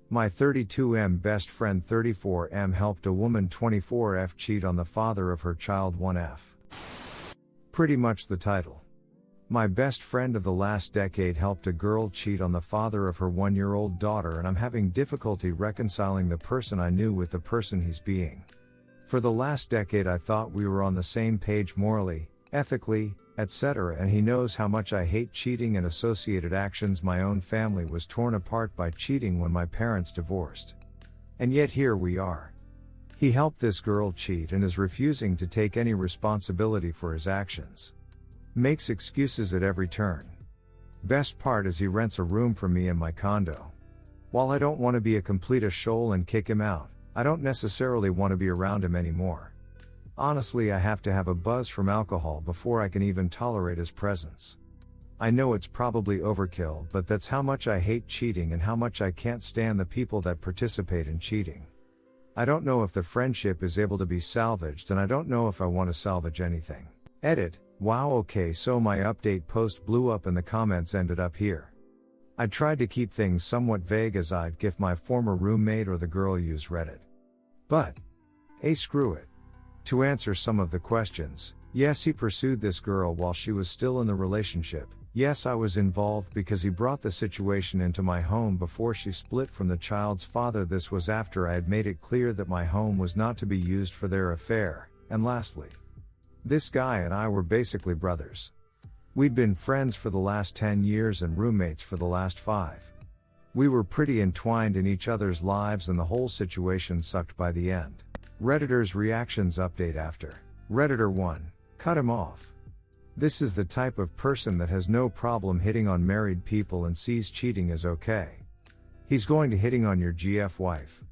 My 32M best friend 34M helped a woman 24F cheat on the father of her child 1F. Pretty much the title. My best friend of the last decade helped a girl cheat on the father of her 1-year-old daughter, and I'm having difficulty reconciling the person I knew with the person he's being. For the last decade I thought we were on the same page morally, ethically, etc., and he knows how much I hate cheating and associated actions. My own family was torn apart by cheating when my parents divorced. And yet here we are. He helped this girl cheat and is refusing to take any responsibility for his actions. Makes excuses at every turn. Best part is he rents a room for me in my condo. While I don't want to be a complete a-shole and kick him out, I don't necessarily want to be around him anymore. Honestly, I have to have a buzz from alcohol before I can even tolerate his presence. I know it's probably overkill, but that's how much I hate cheating and how much I can't stand the people that participate in cheating. I don't know if the friendship is able to be salvaged, and I don't know if I want to salvage anything. Edit. Wow, okay, so my update post blew up and the comments ended up here. I tried to keep things somewhat vague, as I'd give my former roommate or the girl use Reddit. But, screw it. To answer some of the questions, yes, he pursued this girl while she was still in the relationship. Yes, I was involved because he brought the situation into my home before she split from the child's father. This was after I had made it clear that my home was not to be used for their affair. And lastly, this guy and I were basically brothers. We'd been friends for the last 10 years and roommates for the last 5. We were pretty entwined in each other's lives, and the whole situation sucked by the end. Redditor's reactions update after. Redditor 1. Cut him off. This is the type of person that has no problem hitting on married people and sees cheating as okay. He's going to hitting on your GF wife.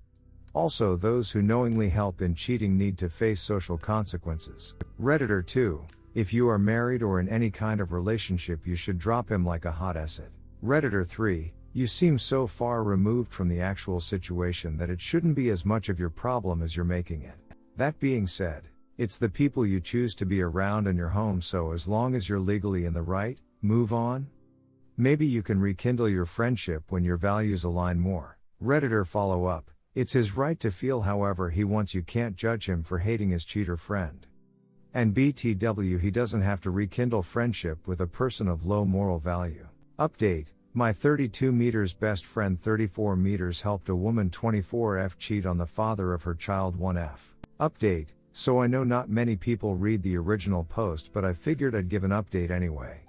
Also, those who knowingly help in cheating need to face social consequences. Redditor 2. If you are married or in any kind of relationship, you should drop him like a hot acid. Redditor 3. You seem so far removed from the actual situation that it shouldn't be as much of your problem as you're making it. That being said, it's the people you choose to be around in your home, so as long as you're legally in the right, move on. Maybe you can rekindle your friendship when your values align more. Redditor follow up. It's his right to feel however he wants. You can't judge him for hating his cheater friend. And BTW, he doesn't have to rekindle friendship with a person of low moral value. Update. My 32 meters best friend 34 meters helped a woman 24F cheat on the father of her child 1F. Update. So I know not many people read the original post, but I figured I'd give an update anyway.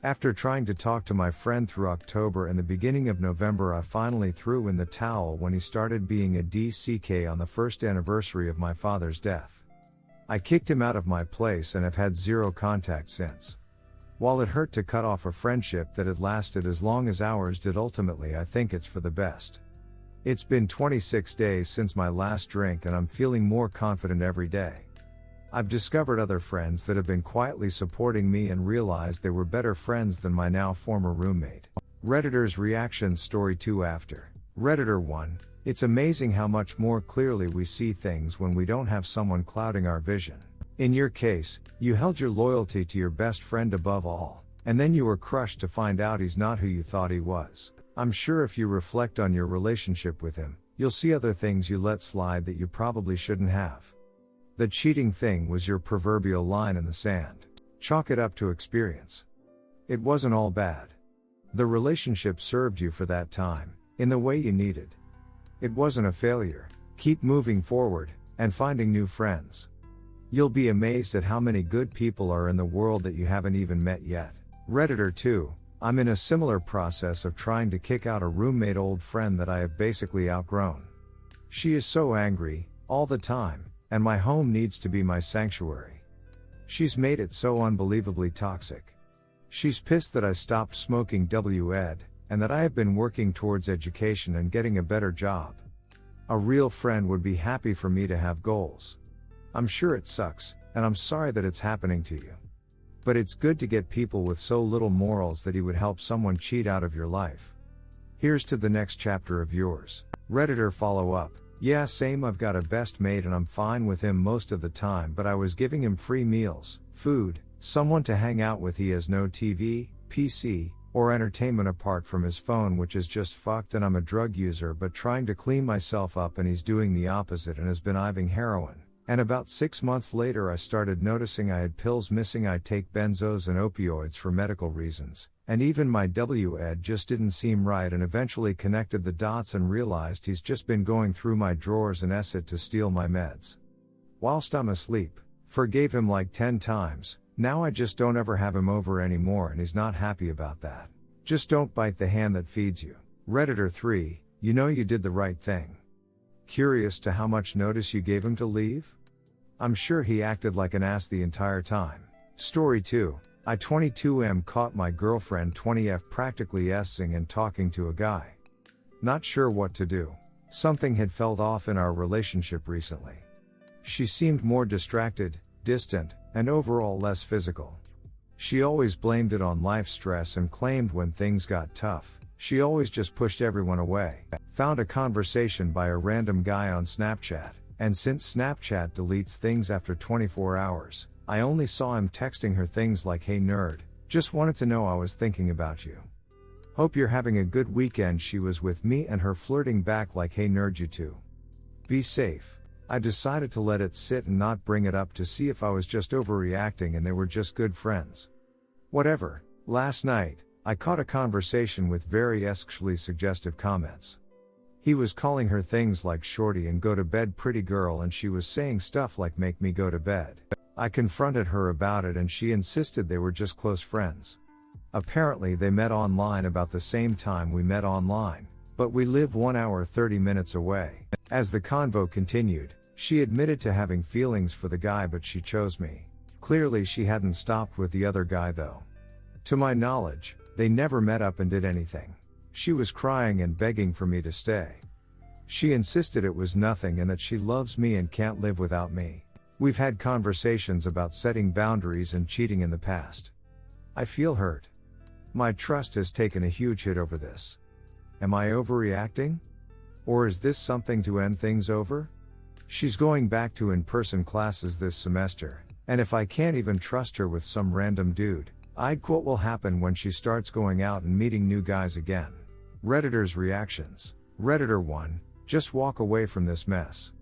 After trying to talk to my friend through October and the beginning of November, I finally threw in the towel when he started being a DCK on the first anniversary of my father's death. I kicked him out of my place and have had zero contact since. While it hurt to cut off a friendship that had lasted as long as ours did, ultimately I think it's for the best. It's been 26 days since my last drink and I'm feeling more confident every day. I've discovered other friends that have been quietly supporting me and realized they were better friends than my now former roommate. Redditor's reactions story 2 after. Redditor 1. It's amazing how much more clearly we see things when we don't have someone clouding our vision. In your case, you held your loyalty to your best friend above all, and then you were crushed to find out he's not who you thought he was. I'm sure if you reflect on your relationship with him, you'll see other things you let slide that you probably shouldn't have. The cheating thing was your proverbial line in the sand. Chalk it up to experience. It wasn't all bad. The relationship served you for that time, in the way you needed. It wasn't a failure. Keep moving forward, and finding new friends. You'll be amazed at how many good people are in the world that you haven't even met yet. Redditor 2. I'm in a similar process of trying to kick out a roommate old friend that I have basically outgrown. She is so angry, all the time, and my home needs to be my sanctuary. She's made it so unbelievably toxic. She's pissed that I stopped smoking WED, and that I have been working towards education and getting a better job. A real friend would be happy for me to have goals. I'm sure it sucks, and I'm sorry that it's happening to you. But it's good to get people with so little morals that he would help someone cheat out of your life. Here's to the next chapter of yours. Redditor follow up. Yeah, same, I've got a best mate and I'm fine with him most of the time, but I was giving him free meals, food, someone to hang out with. He has no TV, PC, or entertainment apart from his phone, which is just fucked, and I'm a drug user but trying to clean myself up, and he's doing the opposite and has been iving heroin. And about 6 months later I started noticing I had pills missing. I take benzos and opioids for medical reasons, and even my WED just didn't seem right, and eventually connected the dots and realized he's just been going through my drawers and it to steal my meds. Whilst I'm asleep. Forgave him like 10 times, now I just don't ever have him over anymore, and he's not happy about that. Just don't bite the hand that feeds you. Redditor 3, you know you did the right thing. Curious to how much notice you gave him to leave? I'm sure he acted like an ass the entire time. Story 2, I 22M caught my girlfriend 20F practically xting and talking to a guy. Not sure what to do. Something had felt off in our relationship recently. She seemed more distracted, distant, and overall less physical. She always blamed it on life stress and claimed when things got tough, she always just pushed everyone away. Found a conversation by a random guy on Snapchat, and since Snapchat deletes things after 24 hours, I only saw him texting her things like, "Hey nerd, just wanted to know I was thinking about you. Hope you're having a good weekend." She was with me and her flirting back like, "Hey nerd, you too. Be safe." I decided to let it sit and not bring it up to see if I was just overreacting and they were just good friends. Whatever. Last night, I caught a conversation with very sexually suggestive comments. He was calling her things like shorty and go to bed pretty girl, and she was saying stuff like make me go to bed. I confronted her about it and she insisted they were just close friends. Apparently they met online about the same time we met online, but we live 1 hour 30 minutes away. As the convo continued, she admitted to having feelings for the guy, but she chose me. Clearly she hadn't stopped with the other guy though. To my knowledge, they never met up and did anything. She was crying and begging for me to stay. She insisted it was nothing and that she loves me and can't live without me. We've had conversations about setting boundaries and cheating in the past. I feel hurt. My trust has taken a huge hit over this. Am I overreacting? Or is this something to end things over? She's going back to in-person classes this semester, and if I can't even trust her with some random dude, I'd quote will happen when she starts going out and meeting new guys again. Redditor's reactions. Redditor 1, just walk away from this mess.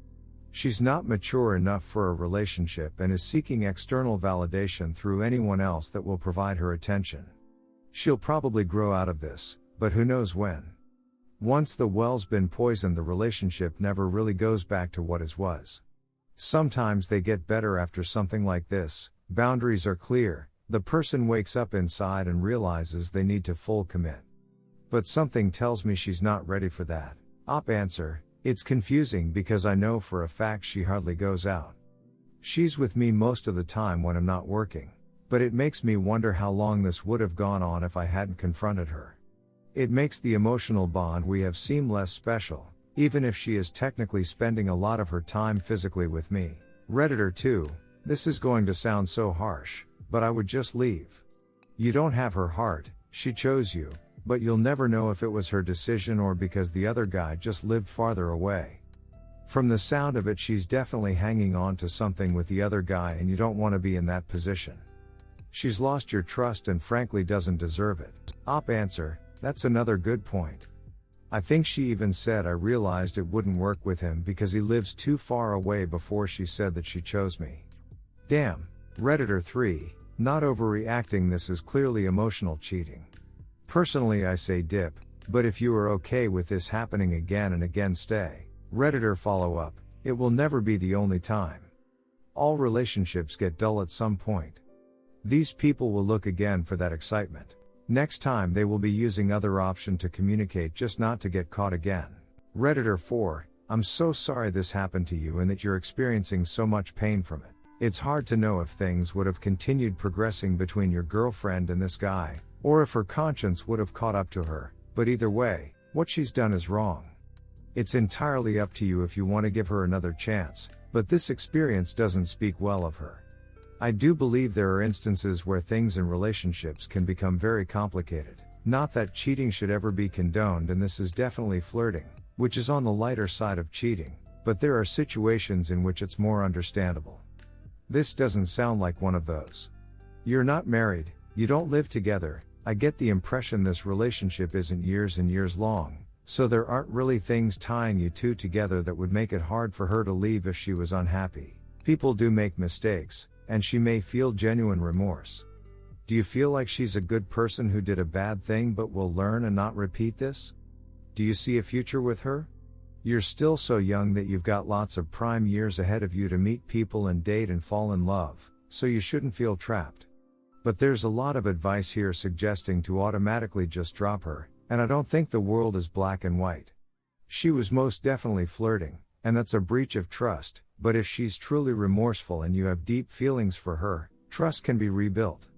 She's not mature enough for a relationship and is seeking external validation through anyone else that will provide her attention. She'll probably grow out of this, but who knows when. Once the well's been poisoned, the relationship never really goes back to what it was. Sometimes they get better after something like this. Boundaries are clear, the person wakes up inside and realizes they need to full commit. But something tells me she's not ready for that. Op answer, it's confusing because I know for a fact she hardly goes out. She's with me most of the time when I'm not working, but it makes me wonder how long this would have gone on if I hadn't confronted her. It makes the emotional bond we have seem less special, even if she is technically spending a lot of her time physically with me. Redditor 2, this is going to sound so harsh, but I would just leave. You don't have her heart, she chose you, but you'll never know if it was her decision or because the other guy just lived farther away. From the sound of it, she's definitely hanging on to something with the other guy, and you don't want to be in that position. She's lost your trust and frankly doesn't deserve it. Op answer, that's another good point. I think she even said I realized it wouldn't work with him because he lives too far away before she said that she chose me. Damn. Redditor 3, not overreacting, this is clearly emotional cheating. Personally I say dip, but if you are okay with this happening again and again, stay. Redditor follow up, it will never be the only time. All relationships get dull at some point. These people will look again for that excitement. Next time they will be using other option to communicate, just not to get caught again. Redditor 4, I'm so sorry this happened to you and that you're experiencing so much pain from it. It's hard to know if things would have continued progressing between your girlfriend and this guy, or if her conscience would have caught up to her, but either way, what she's done is wrong. It's entirely up to you if you want to give her another chance, but this experience doesn't speak well of her. I do believe there are instances where things in relationships can become very complicated. Not that cheating should ever be condoned, and this is definitely flirting, which is on the lighter side of cheating, but there are situations in which it's more understandable. This doesn't sound like one of those. You're not married, you don't live together, I get the impression this relationship isn't years and years long, so there aren't really things tying you two together that would make it hard for her to leave if she was unhappy. People do make mistakes, and she may feel genuine remorse. Do you feel like she's a good person who did a bad thing but will learn and not repeat this? Do you see a future with her? You're still so young that you've got lots of prime years ahead of you to meet people and date and fall in love, so you shouldn't feel trapped. But there's a lot of advice here suggesting to automatically just drop her, and I don't think the world is black and white. She was most definitely flirting, and that's a breach of trust, but if she's truly remorseful and you have deep feelings for her, trust can be rebuilt.